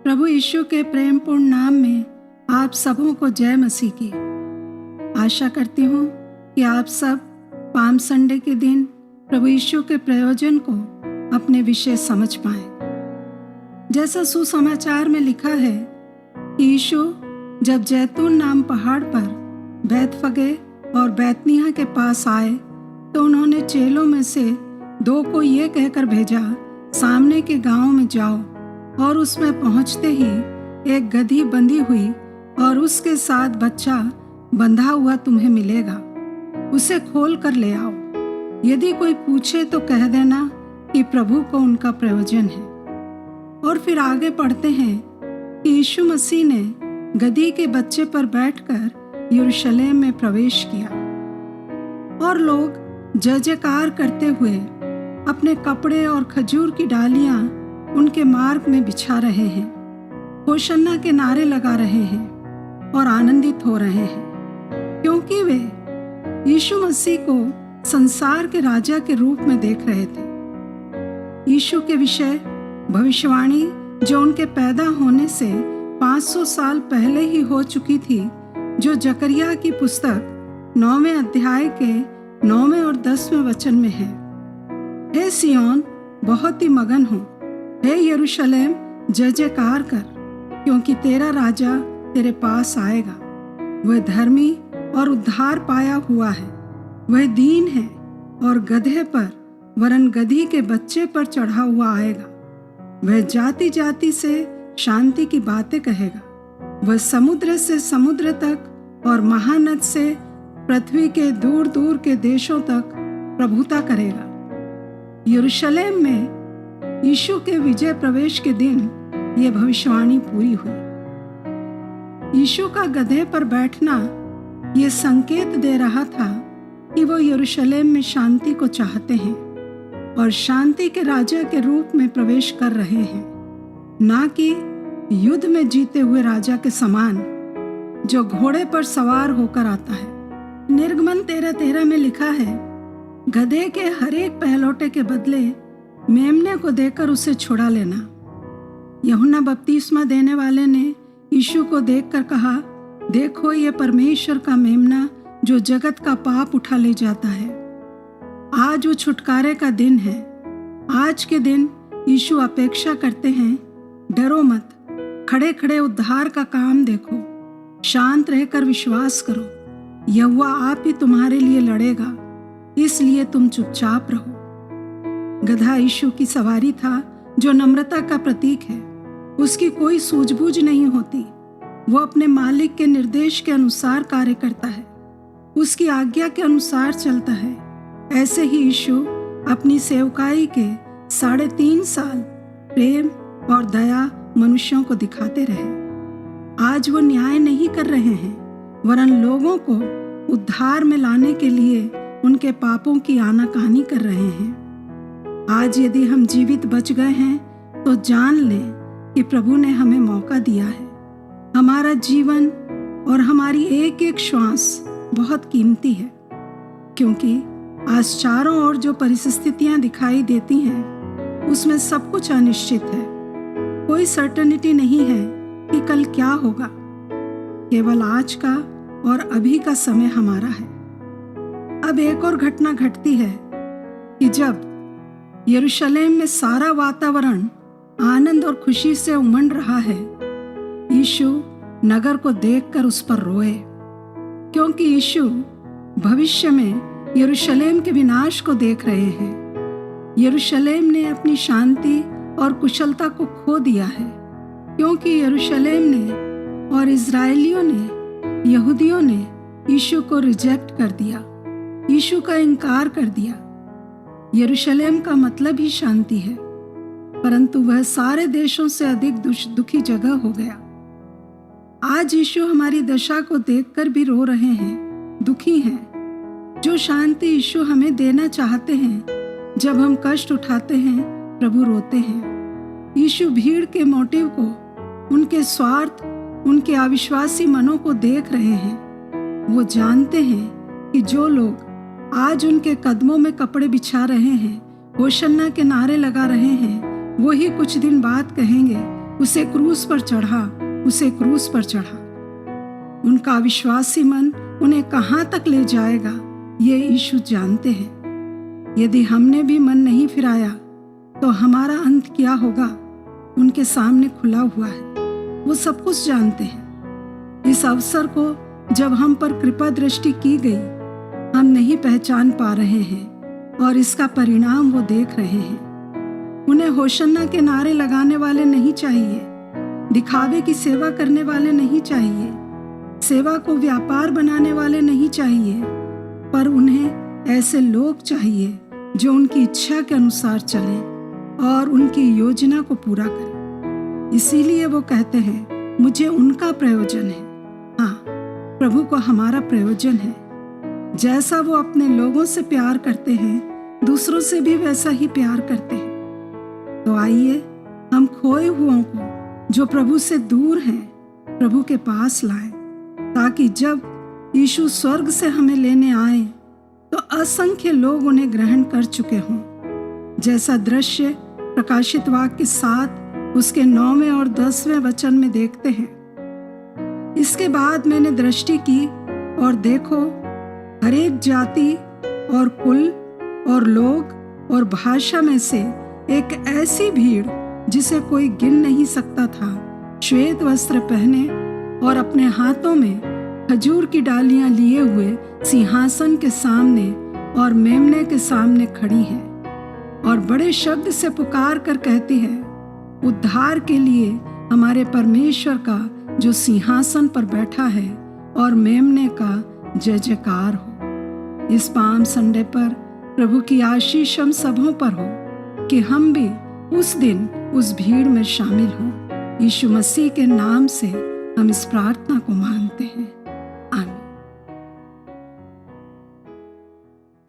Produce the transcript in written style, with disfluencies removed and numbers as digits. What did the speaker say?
प्रभु यीशु के प्रेमपूर्ण नाम में आप सबों को जय मसीह की। आशा करती हूँ कि आप सब पाम संडे के दिन प्रभु यीशु के प्रयोजन को अपने विषय समझ पाएं। जैसा सुसमाचार में लिखा है कि यीशु जब जैतून नाम पहाड़ पर बैतफगे और बैतनिय्याह के पास आए तो उन्होंने चेलों में से 2 को ये कहकर भेजा, सामने के गांव में जाओ और उसमें पहुंचते ही एक गधी बंधी हुई और उसके साथ बच्चा बंधा हुआ तुम्हें मिलेगा, उसे खोल कर ले आओ। यदि कोई पूछे तो कह देना कि प्रभु को उनका प्रयोजन है। और फिर आगे पढ़ते हैं कि यीशु मसीह ने गधी के बच्चे पर बैठकर यरूशलेम में प्रवेश किया और लोग जय जयकार करते हुए अपने कपड़े और खजूर की डालियां उनके मार्ग में बिछा रहे हैं, होशन्ना के नारे लगा रहे हैं और आनंदित हो रहे हैं, क्योंकि वे यीशु मसीह को संसार के राजा के रूप में देख रहे थे। यीशु के विषय भविष्यवाणी जो उनके पैदा होने से 500 साल पहले ही हो चुकी थी, जो जकरिया की पुस्तक 9वें अध्याय के 9वें और 10वें वचन में है। हे सिय्योन, बहुत ही मगन हो, हे यरूशलेम, जय जयकार कर, क्योंकि तेरा राजा तेरे पास आएगा। वह धर्मी और उद्धार पाया हुआ है, वह दीन है और गधे पर वरन गधी के बच्चे पर चढ़ा हुआ आएगा। वह जाति जाति से शांति की बातें कहेगा। वह समुद्र से समुद्र तक और महानद से पृथ्वी के दूर दूर के देशों तक प्रभुता करेगा। यरूशलेम में यीशु के विजय प्रवेश के दिन यह भविष्यवाणी पूरी हुई। यीशु का गधे पर बैठना यह संकेत दे रहा था कि वो यरूशलेम में शांति को चाहते हैं और शांति के राजा के रूप में प्रवेश कर रहे हैं, ना कि युद्ध में जीते हुए राजा के समान जो घोड़े पर सवार होकर आता है। निर्गमन 13:13 में लिखा है, गधे के हर एक पहलौठे के बदले मेमने को देकर उसे छुड़ा लेना। यूहन्ना बपतिस्मा देने वाले ने यीशु को देखकर कहा, देखो ये परमेश्वर का मेमना जो जगत का पाप उठा ले जाता है। आज वो छुटकारे का दिन है। आज के दिन यीशु अपेक्षा करते हैं, डरो मत, खड़े खड़े उद्धार का काम देखो, शांत रहकर विश्वास करो, यहोवा आप ही तुम्हारे लिए लड़ेगा, इसलिए तुम चुपचाप रहो। गधा यीशु की सवारी था जो नम्रता का प्रतीक है। उसकी कोई सूझबूझ नहीं होती, वो अपने मालिक के निर्देश के अनुसार कार्य करता है, उसकी आज्ञा के अनुसार चलता है। ऐसे ही यीशु अपनी सेवकाई के 3.5 साल प्रेम और दया मनुष्यों को दिखाते रहे। आज वो न्याय नहीं कर रहे हैं, वरन लोगों को उद्धार में लाने के लिए उनके पापों की आनाकानी कर रहे हैं। आज यदि हम जीवित बच गए हैं तो जान लें कि प्रभु ने हमें मौका दिया है। हमारा जीवन और हमारी एक एक श्वास बहुत कीमती है, क्योंकि आज चारों ओर जो परिस्थितियां दिखाई देती हैं उसमें सब कुछ अनिश्चित है। कोई सर्टेनिटी नहीं है कि कल क्या होगा। केवल आज का और अभी का समय हमारा है। अब एक और घटना घटती है कि जब यरूशलेम में सारा वातावरण आनंद और खुशी से उमड़ रहा है, यीशु नगर को देखकर उस पर रोए, क्योंकि यीशु भविष्य में यरूशलेम के विनाश को देख रहे हैं। यरूशलेम ने अपनी शांति और कुशलता को खो दिया है, क्योंकि यरूशलेम ने और इजरायलियों ने, यहूदियों ने यीशु को रिजेक्ट कर दिया, यीशु का इनकार कर दिया। यरूशलेम का मतलब ही शांति है, परंतु वह सारे देशों से अधिक दुखी जगह हो गया। आज यीशु हमारी दशा को देखकर भी रो रहे हैं, दुखी हैं। जो शांति यीशु हमें देना चाहते हैं, जब हम कष्ट उठाते हैं, प्रभु रोते हैं। यीशु भीड़ के मोटिव को, उनके स्वार्थ, उनके अविश्वासी मनों को देख रहे हैं। वो जानते हैं कि जो लोग आज उनके कदमों में कपड़े बिछा रहे हैं, होशन्ना के नारे लगा रहे हैं, वही कुछ दिन बाद कहेंगे, उसे क्रूस पर चढ़ा, उसे क्रूस पर चढ़ा। उनका विश्वासी मन उन्हें कहाँ तक ले जाएगा ये यीशु जानते हैं। यदि हमने भी मन नहीं फिराया तो हमारा अंत क्या होगा उनके सामने खुला हुआ है, वो सब कुछ जानते हैं। इस अवसर को जब हम पर कृपा दृष्टि की गई, हम नहीं पहचान पा रहे हैं और इसका परिणाम वो देख रहे हैं। उन्हें होशन्ना के नारे लगाने वाले नहीं चाहिए, दिखावे की सेवा करने वाले नहीं चाहिए, सेवा को व्यापार बनाने वाले नहीं चाहिए, पर उन्हें ऐसे लोग चाहिए जो उनकी इच्छा के अनुसार चलें और उनकी योजना को पूरा करें। इसीलिए वो कहते हैं मुझे उनका प्रयोजन है। हाँ, प्रभु को हमारा प्रयोजन है। जैसा वो अपने लोगों से प्यार करते हैं, दूसरों से भी वैसा ही प्यार करते हैं। तो आइए हम खोए हुओं को जो प्रभु से दूर हैं प्रभु के पास लाएं, ताकि जब यीशु स्वर्ग से हमें लेने आए तो असंख्य लोग उन्हें ग्रहण कर चुके हों। जैसा दृश्य प्रकाशित वाक्य 7 उसके 9वें और 10वें वचन में देखते हैं। इसके बाद मैंने दृष्टि की और देखो, हर एक जाति और कुल और लोग और भाषा में से एक ऐसी भीड़ जिसे कोई गिन नहीं सकता था, श्वेत वस्त्र पहने और अपने हाथों में खजूर की डालियां लिए हुए सिंहासन के सामने और मेमने के सामने खड़ी हैं और बड़े शब्द से पुकार कर कहती है, उद्धार के लिए हमारे परमेश्वर का जो सिंहासन पर बैठा है और मेमने का जय जयकार हो। इस पाम संडे पर प्रभु की आशीष हम सबों पर हो कि हम भी उस दिन उस भीड़ में शामिल हों। यीशु मसीह के नाम से हम इस प्रार्थना को मांगते हैं।